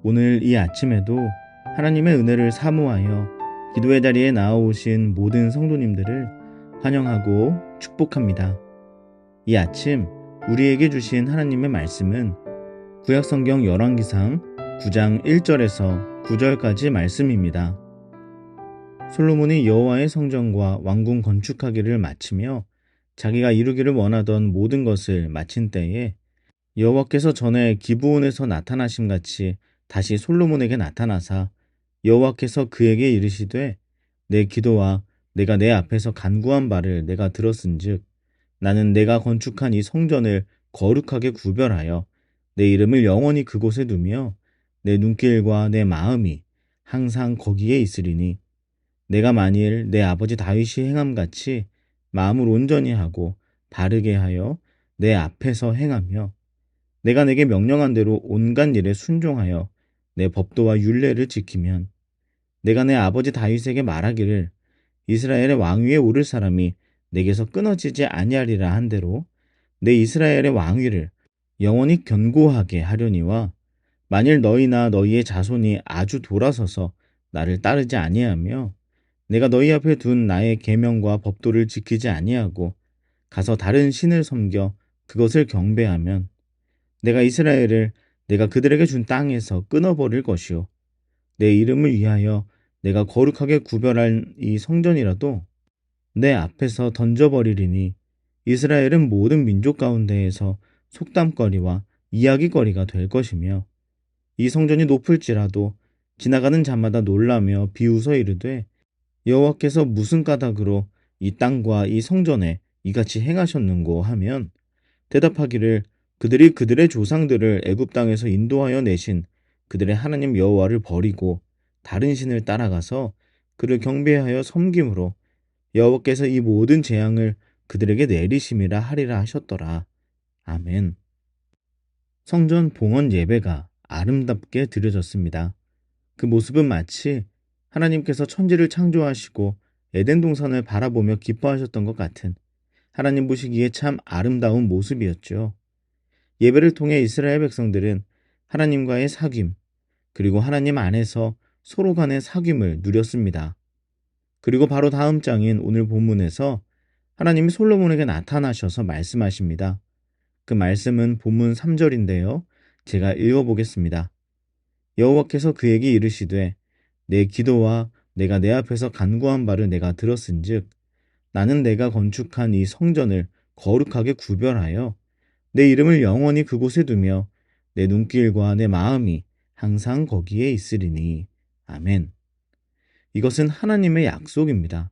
오늘 이 아침에도 하나님의 은혜를 사모하여 기도의 자리에 나아오신 모든 성도님들을 환영하고 축복합니다. 이 아침 우리에게 주신 하나님의 말씀은 구약성경 열왕기상 9장 1절에서 9절까지 말씀입니다. 솔로몬이 여호와의 성전과 왕궁 건축하기를 마치며 자기가 이루기를 원하던 모든 것을 마친 때에 여호와께서 전에 기브온에서 나타나심 같이 다시 솔로몬에게 나타나사 여호와께서 그에게 이르시되 내 기도와 내가 내 앞에서 간구한 바를 내가 들었은즉 나는 내가 건축한 이 성전을 거룩하게 구별하여 내 이름을 영원히 그곳에 두며 내 눈길과 내 마음이 항상 거기에 있으리니 내가 만일 내 아버지 다윗이 행함같이 마음을 온전히 하고 바르게 하여 내 앞에서 행하며 내가 내게 명령한 대로 온갖 일에 순종하여 내 법도와 율례를 지키면 내가 내 아버지 다윗에게 말하기를 이스라엘의 왕위에 오를 사람이 내게서 끊어지지 아니하리라 한 대로 내 이스라엘의 왕위를 영원히 견고하게 하려니와 만일 너희나 너희의 자손이 아주 돌아서서 나를 따르지 아니하며 내가 너희 앞에 둔 나의 계명과 법도를 지키지 아니하고 가서 다른 신을 섬겨 그것을 경배하면 내가 이스라엘을 내가 그들에게 준 땅에서 끊어버릴 것이요 내 이름을 위하여 내가 거룩하게 구별한 이 성전이라도 내 앞에서 던져버리리니 이스라엘은 모든 민족 가운데에서 속담거리와 이야기거리가 될 것이며 이 성전이 높을지라도 지나가는 자마다 놀라며 비웃어 이르되 여호와께서 무슨 까닭으로 이 땅과 이 성전에 이같이 행하셨는고 하면 대답하기를 그들이 그들의 조상들을 애굽 땅에서 인도하여 내신 그들의 하나님 여호와를 버리고 다른 신을 따라가서 그를 경배하여 섬김으로 여호와께서 이 모든 재앙을 그들에게 내리심이라 하리라 하셨더라. 아멘. 성전 봉헌 예배가 아름답게 드려졌습니다. 그 모습은 마치 하나님께서 천지를 창조하시고 에덴 동산을 바라보며 기뻐하셨던 것 같은 하나님 보시기에 참 아름다운 모습이었죠. 예배를 통해 이스라엘 백성들은 하나님과의 사귐, 그리고 하나님 안에서 서로 간의 사귐을 누렸습니다. 그리고 바로 다음 장인 오늘 본문에서 하나님이 솔로몬에게 나타나셔서 말씀하십니다. 그 말씀은 본문 3절인데요. 제가 읽어보겠습니다. 여호와께서 그에게 이르시되 내 기도와 내가 내 앞에서 간구한 바를 내가 들었은즉 나는 내가 건축한 이 성전을 거룩하게 구별하여 내 이름을 영원히 그곳에 두며 내 눈길과 내 마음이 항상 거기에 있으리니. 아멘. 이것은 하나님의 약속입니다.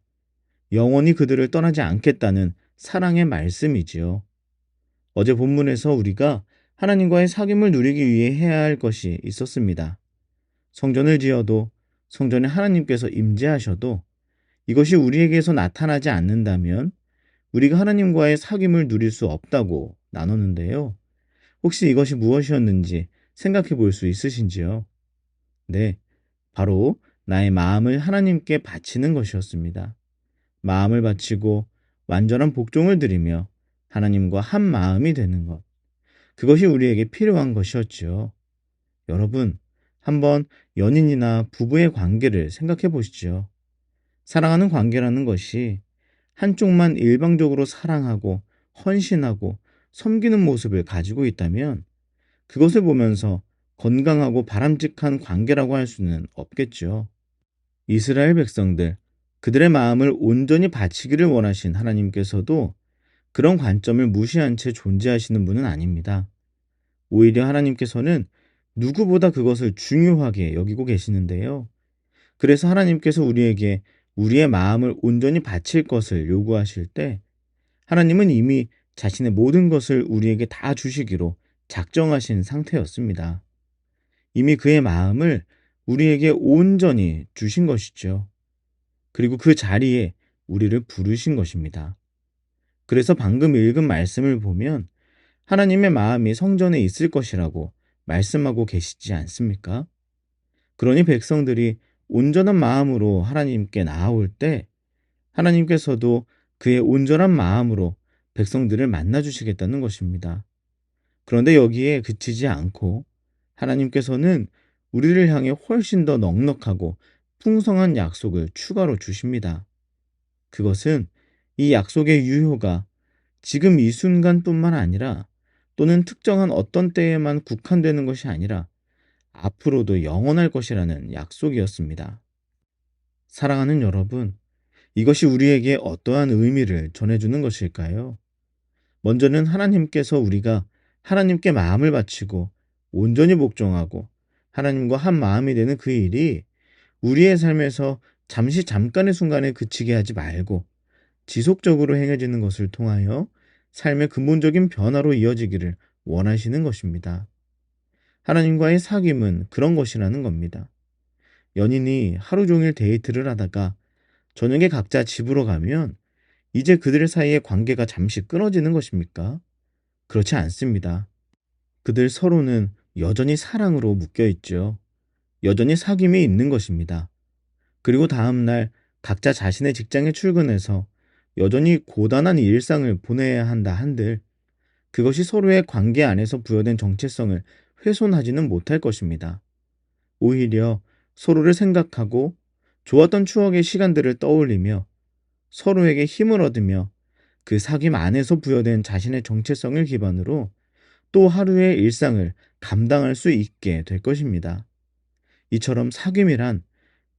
영원히 그들을 떠나지 않겠다는 사랑의 말씀이지요. 어제 본문에서 우리가 하나님과의 사귐을 누리기 위해 해야 할 것이 있었습니다. 성전을 지어도 성전에 하나님께서 임재하셔도 이것이 우리에게서 나타나지 않는다면 우리가 하나님과의 사귐을 누릴 수 없다고 나눴는데요. 혹시 이것이 무엇이었는지 생각해 볼 수 있으신지요? 네, 바로 나의 마음을 하나님께 바치는 것이었습니다. 마음을 바치고 완전한 복종을 드리며 하나님과 한 마음이 되는 것. 그것이 우리에게 필요한 것이었지요. 여러분, 한번 연인이나 부부의 관계를 생각해 보시죠. 사랑하는 관계라는 것이 한쪽만 일방적으로 사랑하고 헌신하고 섬기는 모습을 가지고 있다면 그것을 보면서 건강하고 바람직한 관계라고 할 수는 없겠죠. 이스라엘 백성들, 그들의 마음을 온전히 바치기를 원하신 하나님께서도 그런 관점을 무시한 채 존재하시는 분은 아닙니다. 오히려 하나님께서는 누구보다 그것을 중요하게 여기고 계시는데요. 그래서 하나님께서 우리에게 우리의 마음을 온전히 바칠 것을 요구하실 때 하나님은 이미 자신의 모든 것을 우리에게 다 주시기로 작정하신 상태였습니다. 이미 그의 마음을 우리에게 온전히 주신 것이죠. 그리고 그 자리에 우리를 부르신 것입니다. 그래서 방금 읽은 말씀을 보면 하나님의 마음이 성전에 있을 것이라고 말씀하고 계시지 않습니까? 그러니 백성들이 온전한 마음으로 하나님께 나아올 때 하나님께서도 그의 온전한 마음으로 백성들을 만나주시겠다는 것입니다. 그런데 여기에 그치지 않고 하나님께서는 우리를 향해 훨씬 더 넉넉하고 풍성한 약속을 추가로 주십니다. 그것은 이 약속의 유효가 지금 이 순간뿐만 아니라 또는 특정한 어떤 때에만 국한되는 것이 아니라 앞으로도 영원할 것이라는 약속이었습니다. 사랑하는 여러분, 이것이 우리에게 어떠한 의미를 전해주는 것일까요? 먼저는 하나님께서 우리가 하나님께 마음을 바치고 온전히 복종하고 하나님과 한 마음이 되는 그 일이 우리의 삶에서 잠깐의 순간에 그치게 하지 말고 지속적으로 행해지는 것을 통하여 삶의 근본적인 변화로 이어지기를 원하시는 것입니다. 하나님과의 사귐은 그런 것이라는 겁니다. 연인이 하루 종일 데이트를 하다가 저녁에 각자 집으로 가면 이제 그들 사이의 관계가 잠시 끊어지는 것입니까? 그렇지 않습니다. 그들 서로는 여전히 사랑으로 묶여 있죠. 여전히 사귐이 있는 것입니다. 그리고 다음날 각자 자신의 직장에 출근해서 여전히 고단한 일상을 보내야 한다 한들 그것이 서로의 관계 안에서 부여된 정체성을 훼손하지는 못할 것입니다. 오히려 서로를 생각하고 좋았던 추억의 시간들을 떠올리며 서로에게 힘을 얻으며 그 사귐 안에서 부여된 자신의 정체성을 기반으로 또 하루의 일상을 감당할 수 있게 될 것입니다. 이처럼 사귐이란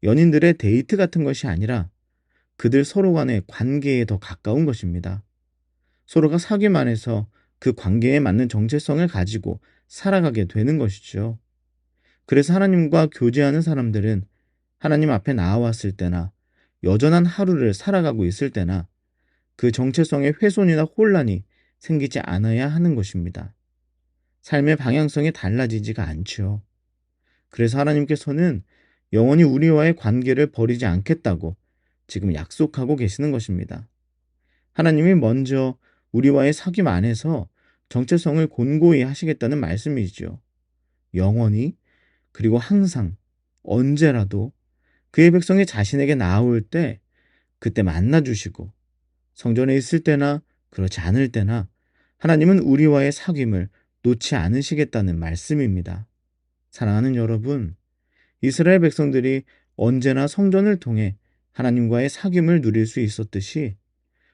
연인들의 데이트 같은 것이 아니라 그들 서로 간의 관계에 더 가까운 것입니다. 서로가 사귐 안에서 그 관계에 맞는 정체성을 가지고 살아가게 되는 것이죠. 그래서 하나님과 교제하는 사람들은 하나님 앞에 나아왔을 때나 여전한 하루를 살아가고 있을 때나 그 정체성의 훼손이나 혼란이 생기지 않아야 하는 것입니다. 삶의 방향성이 달라지지가 않죠. 그래서 하나님께서는 영원히 우리와의 관계를 버리지 않겠다고 지금 약속하고 계시는 것입니다. 하나님이 먼저 우리와의 사귐 안에서 정체성을 곤고히 하시겠다는 말씀이죠. 영원히 그리고 항상 언제라도 그의 백성이 자신에게 나아올 때 그때 만나주시고 성전에 있을 때나 그렇지 않을 때나 하나님은 우리와의 사귐을 놓지 않으시겠다는 말씀입니다. 사랑하는 여러분, 이스라엘 백성들이 언제나 성전을 통해 하나님과의 사귐을 누릴 수 있었듯이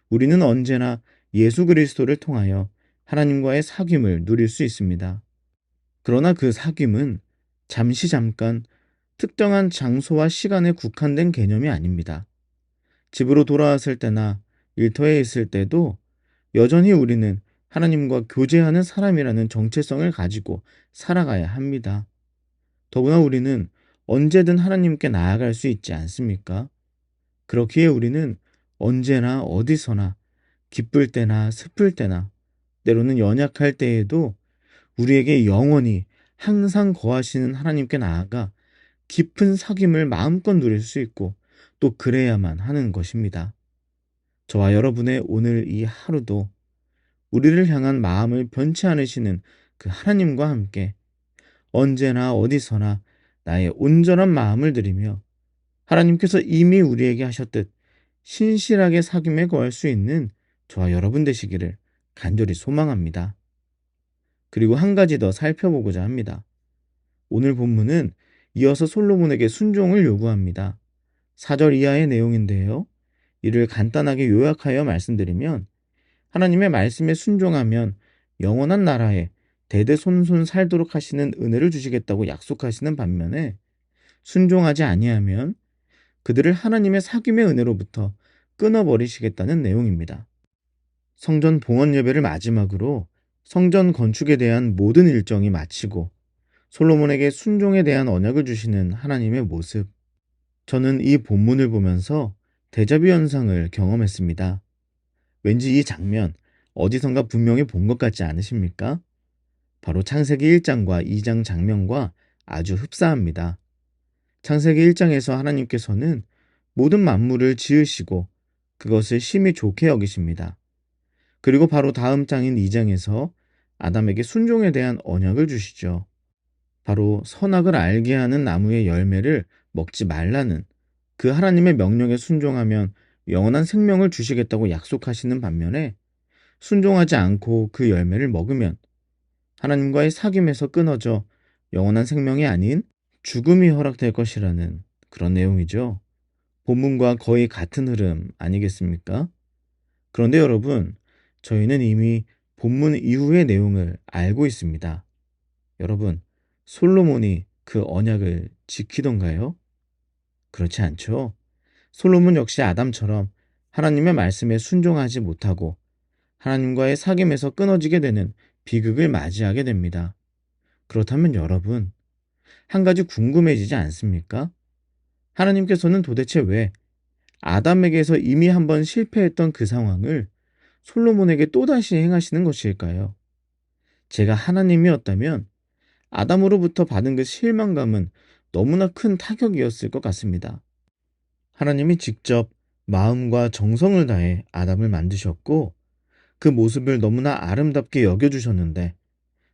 우리는 언제나 예수 그리스도를 통하여 하나님과의 사귐을 누릴 수 있습니다. 그러나 그 사귐은 잠깐 특정한 장소와 시간에 국한된 개념이 아닙니다. 집으로 돌아왔을 때나 일터에 있을 때도 여전히 우리는 하나님과 교제하는 사람이라는 정체성을 가지고 살아가야 합니다. 더구나 우리는 언제든 하나님께 나아갈 수 있지 않습니까? 그렇기에 우리는 언제나 어디서나 기쁠 때나 슬플 때나 때로는 연약할 때에도 우리에게 영원히 항상 거하시는 하나님께 나아가 깊은 사귐을 마음껏 누릴 수 있고 또 그래야만 하는 것입니다. 저와 여러분의 오늘 이 하루도 우리를 향한 마음을 변치 않으시는 그 하나님과 함께 언제나 어디서나 나의 온전한 마음을 드리며 하나님께서 이미 우리에게 하셨듯 신실하게 사귐에 거할 수 있는 저와 여러분 되시기를 간절히 소망합니다. 그리고 한 가지 더 살펴보고자 합니다. 오늘 본문은 이어서 솔로몬에게 순종을 요구합니다. 4절 이하의 내용인데요. 이를 간단하게 요약하여 말씀드리면 하나님의 말씀에 순종하면 영원한 나라에 대대손손 살도록 하시는 은혜를 주시겠다고 약속하시는 반면에 순종하지 아니하면 그들을 하나님의 사귐의 은혜로부터 끊어버리시겠다는 내용입니다. 성전 봉헌 예배를 마지막으로 성전 건축에 대한 모든 일정이 마치고 솔로몬에게 순종에 대한 언약을 주시는 하나님의 모습. 저는 이 본문을 보면서 데자뷰 현상을 경험했습니다. 왠지 이 장면 어디선가 분명히 본 것 같지 않으십니까? 바로 창세기 1장과 2장 장면과 아주 흡사합니다. 창세기 1장에서 하나님께서는 모든 만물을 지으시고 그것을 심히 좋게 여기십니다. 그리고 바로 다음 장인 2장에서 아담에게 순종에 대한 언약을 주시죠. 바로 선악을 알게 하는 나무의 열매를 먹지 말라는 그 하나님의 명령에 순종하면 영원한 생명을 주시겠다고 약속하시는 반면에 순종하지 않고 그 열매를 먹으면 하나님과의 사귐에서 끊어져 영원한 생명이 아닌 죽음이 허락될 것이라는 그런 내용이죠. 본문과 거의 같은 흐름 아니겠습니까? 그런데 여러분, 저희는 이미 본문 이후의 내용을 알고 있습니다. 여러분, 솔로몬이 그 언약을 지키던가요? 그렇지 않죠. 솔로몬 역시 아담처럼 하나님의 말씀에 순종하지 못하고 하나님과의 사귐에서 끊어지게 되는 비극을 맞이하게 됩니다. 그렇다면 여러분, 한 가지 궁금해지지 않습니까? 하나님께서는 도대체 왜 아담에게서 이미 한번 실패했던 그 상황을 솔로몬에게 또다시 행하시는 것일까요? 제가 하나님이었다면 아담으로부터 받은 그 실망감은 너무나 큰 타격이었을 것 같습니다. 하나님이 직접 마음과 정성을 다해 아담을 만드셨고 그 모습을 너무나 아름답게 여겨주셨는데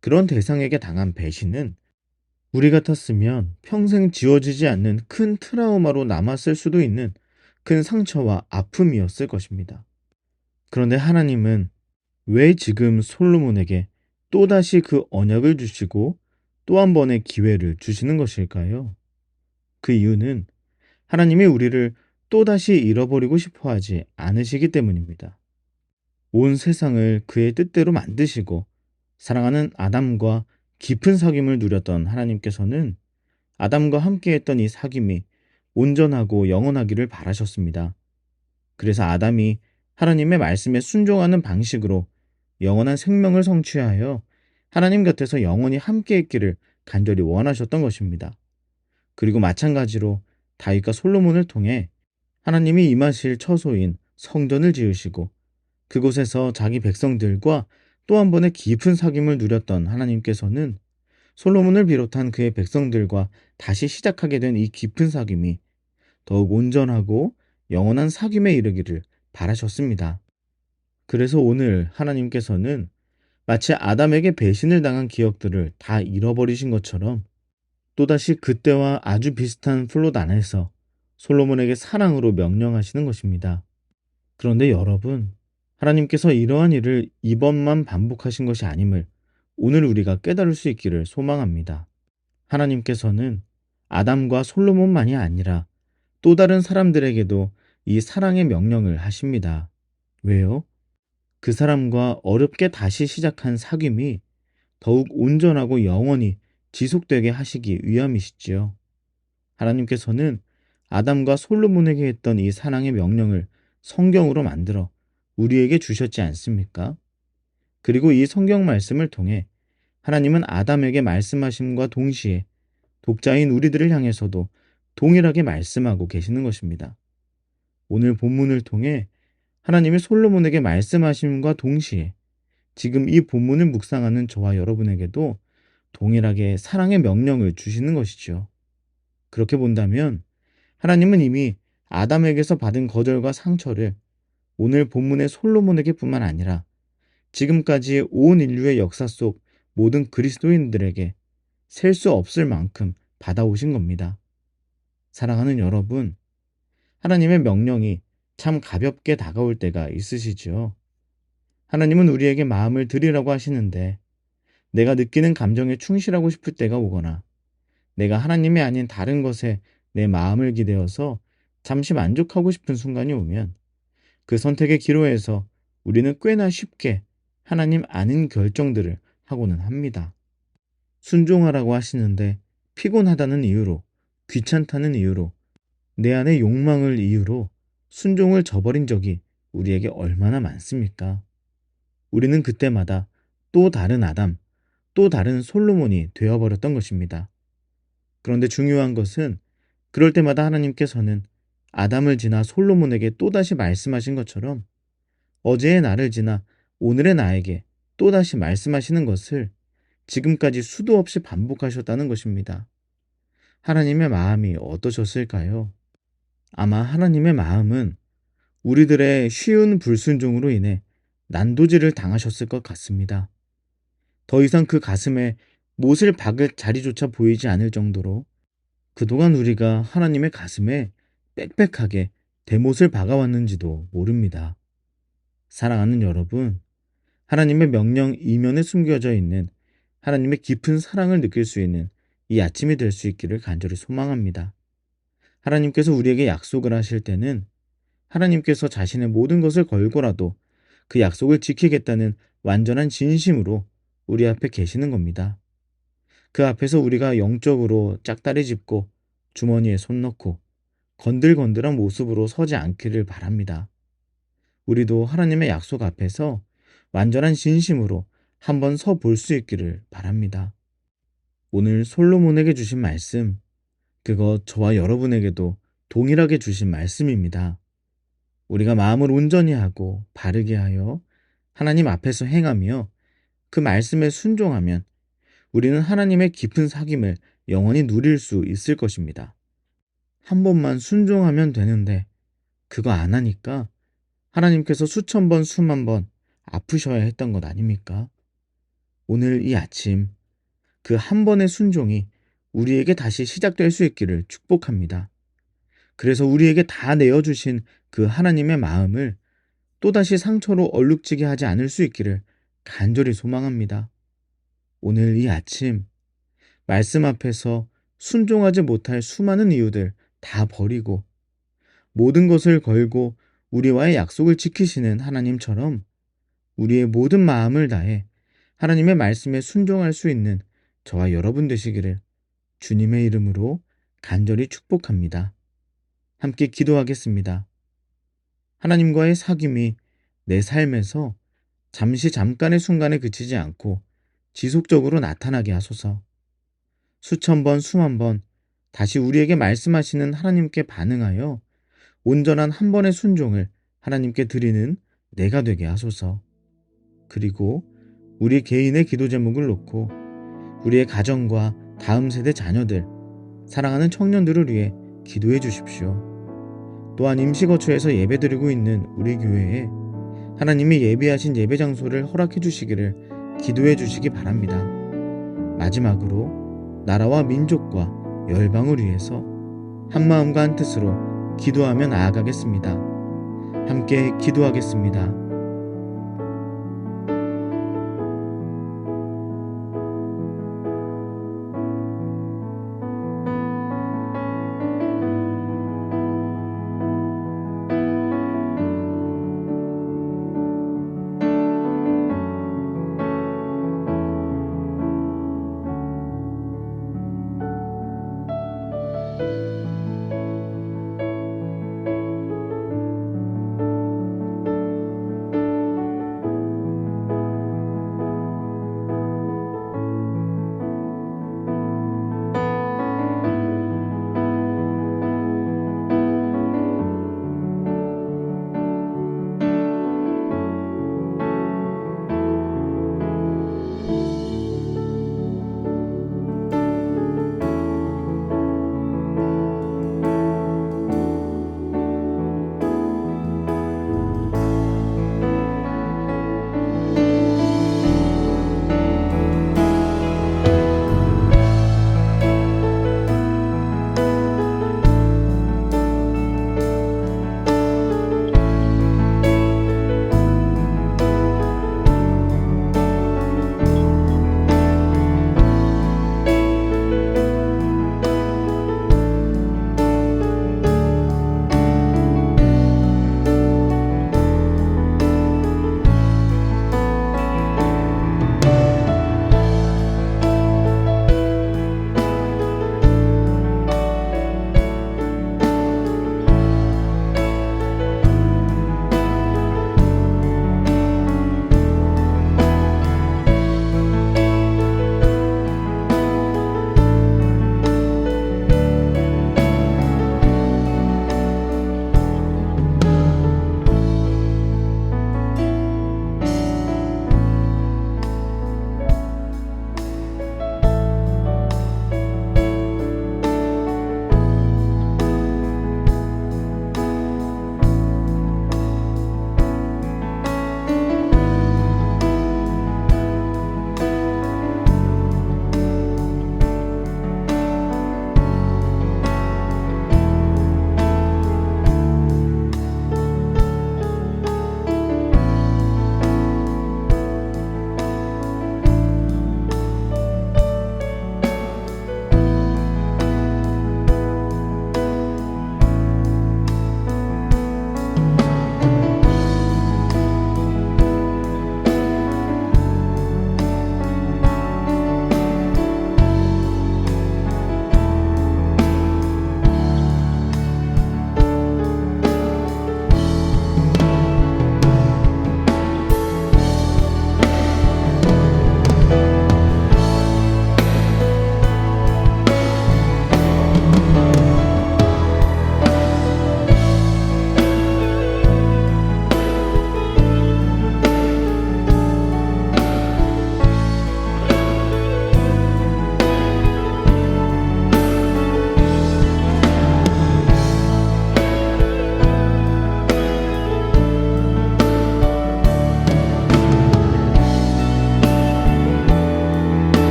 그런 대상에게 당한 배신은 우리 같았으면 평생 지워지지 않는 큰 트라우마로 남았을 수도 있는 큰 상처와 아픔이었을 것입니다. 그런데 하나님은 왜 지금 솔로몬에게 또다시 그 언약을 주시고 또 한 번의 기회를 주시는 것일까요? 그 이유는 하나님이 우리를 또다시 잃어버리고 싶어 하지 않으시기 때문입니다. 온 세상을 그의 뜻대로 만드시고 사랑하는 아담과 깊은 사귐을 누렸던 하나님께서는 아담과 함께했던 이 사귐이 온전하고 영원하기를 바라셨습니다. 그래서 아담이 하나님의 말씀에 순종하는 방식으로 영원한 생명을 성취하여 하나님 곁에서 영원히 함께 있기를 간절히 원하셨던 것입니다. 그리고 마찬가지로 다윗과 솔로몬을 통해 하나님이 임하실 처소인 성전을 지으시고 그곳에서 자기 백성들과 또 한 번의 깊은 사귐을 누렸던 하나님께서는 솔로몬을 비롯한 그의 백성들과 다시 시작하게 된 이 깊은 사귐이 더욱 온전하고 영원한 사귐에 이르기를 바라셨습니다. 그래서 오늘 하나님께서는 마치 아담에게 배신을 당한 기억들을 다 잃어버리신 것처럼 또다시 그때와 아주 비슷한 플롯 안에서 솔로몬에게 사랑으로 명령하시는 것입니다. 그런데 여러분, 하나님께서 이러한 일을 이번만 반복하신 것이 아님을 오늘 우리가 깨달을 수 있기를 소망합니다. 하나님께서는 아담과 솔로몬만이 아니라 또 다른 사람들에게도 이 사랑의 명령을 하십니다. 왜요? 그 사람과 어렵게 다시 시작한 사귐이 더욱 온전하고 영원히 지속되게 하시기 위함이시지요. 하나님께서는 아담과 솔로몬에게 했던 이 사랑의 명령을 성경으로 만들어 우리에게 주셨지 않습니까? 그리고 이 성경 말씀을 통해 하나님은 아담에게 말씀하심과 동시에 독자인 우리들을 향해서도 동일하게 말씀하고 계시는 것입니다. 오늘 본문을 통해 하나님이 솔로몬에게 말씀하심과 동시에 지금 이 본문을 묵상하는 저와 여러분에게도 동일하게 사랑의 명령을 주시는 것이죠. 그렇게 본다면 하나님은 이미 아담에게서 받은 거절과 상처를 오늘 본문의 솔로몬에게뿐만 아니라 지금까지 온 인류의 역사 속 모든 그리스도인들에게 셀 수 없을 만큼 받아오신 겁니다. 사랑하는 여러분, 하나님의 명령이 참 가볍게 다가올 때가 있으시죠. 하나님은 우리에게 마음을 드리라고 하시는데 내가 느끼는 감정에 충실하고 싶을 때가 오거나 내가 하나님이 아닌 다른 것에 내 마음을 기대어서 잠시 만족하고 싶은 순간이 오면 그 선택의 기로에서 우리는 꽤나 쉽게 하나님 아닌 결정들을 하고는 합니다. 순종하라고 하시는데 피곤하다는 이유로, 귀찮다는 이유로, 내 안의 욕망을 이유로 순종을 저버린 적이 우리에게 얼마나 많습니까? 우리는 그때마다 또 다른 아담, 또 다른 솔로몬이 되어버렸던 것입니다. 그런데 중요한 것은 그럴 때마다 하나님께서는 아담을 지나 솔로몬에게 또다시 말씀하신 것처럼 어제의 나를 지나 오늘의 나에게 또다시 말씀하시는 것을 지금까지 수도 없이 반복하셨다는 것입니다. 하나님의 마음이 어떠셨을까요? 아마 하나님의 마음은 우리들의 쉬운 불순종으로 인해 난도질을 당하셨을 것 같습니다. 더 이상 그 가슴에 못을 박을 자리조차 보이지 않을 정도로 그동안 우리가 하나님의 가슴에 빽빽하게 대못을 박아왔는지도 모릅니다. 사랑하는 여러분, 하나님의 명령 이면에 숨겨져 있는 하나님의 깊은 사랑을 느낄 수 있는 이 아침이 될 수 있기를 간절히 소망합니다. 하나님께서 우리에게 약속을 하실 때는 하나님께서 자신의 모든 것을 걸고라도 그 약속을 지키겠다는 완전한 진심으로 우리 앞에 계시는 겁니다. 그 앞에서 우리가 영적으로 짝다리 짚고 주머니에 손 넣고 건들건들한 모습으로 서지 않기를 바랍니다. 우리도 하나님의 약속 앞에서 완전한 진심으로 한번 서 볼 수 있기를 바랍니다. 오늘 솔로몬에게 주신 말씀, 그거 저와 여러분에게도 동일하게 주신 말씀입니다. 우리가 마음을 온전히 하고 바르게 하여 하나님 앞에서 행하며 그 말씀에 순종하면 우리는 하나님의 깊은 사귐을 영원히 누릴 수 있을 것입니다. 한 번만 순종하면 되는데 그거 안 하니까 하나님께서 수천 번, 수만 번 아프셔야 했던 것 아닙니까? 오늘 이 아침 그 한 번의 순종이 우리에게 다시 시작될 수 있기를 축복합니다. 그래서 우리에게 다 내어주신 그 하나님의 마음을 또다시 상처로 얼룩지게 하지 않을 수 있기를 간절히 소망합니다. 오늘 이 아침 말씀 앞에서 순종하지 못할 수많은 이유들 다 버리고 모든 것을 걸고 우리와의 약속을 지키시는 하나님처럼 우리의 모든 마음을 다해 하나님의 말씀에 순종할 수 있는 저와 여러분 되시기를 주님의 이름으로 간절히 축복합니다. 함께 기도하겠습니다. 하나님과의 사귐이 내 삶에서 잠깐의 순간에 그치지 않고 지속적으로 나타나게 하소서. 수천 번, 수만 번 다시 우리에게 말씀하시는 하나님께 반응하여 온전한 한 번의 순종을 하나님께 드리는 내가 되게 하소서. 그리고 우리 개인의 기도 제목을 놓고 우리의 가정과 다음 세대 자녀들, 사랑하는 청년들을 위해 기도해 주십시오. 또한 임시거처에서 예배드리고 있는 우리 교회에 하나님이 예비하신 예배 장소를 허락해 주시기를 기도해 주시기 바랍니다. 마지막으로 나라와 민족과 열방을 위해서 한 마음과 한 뜻으로 기도하며 나아가겠습니다. 함께 기도하겠습니다.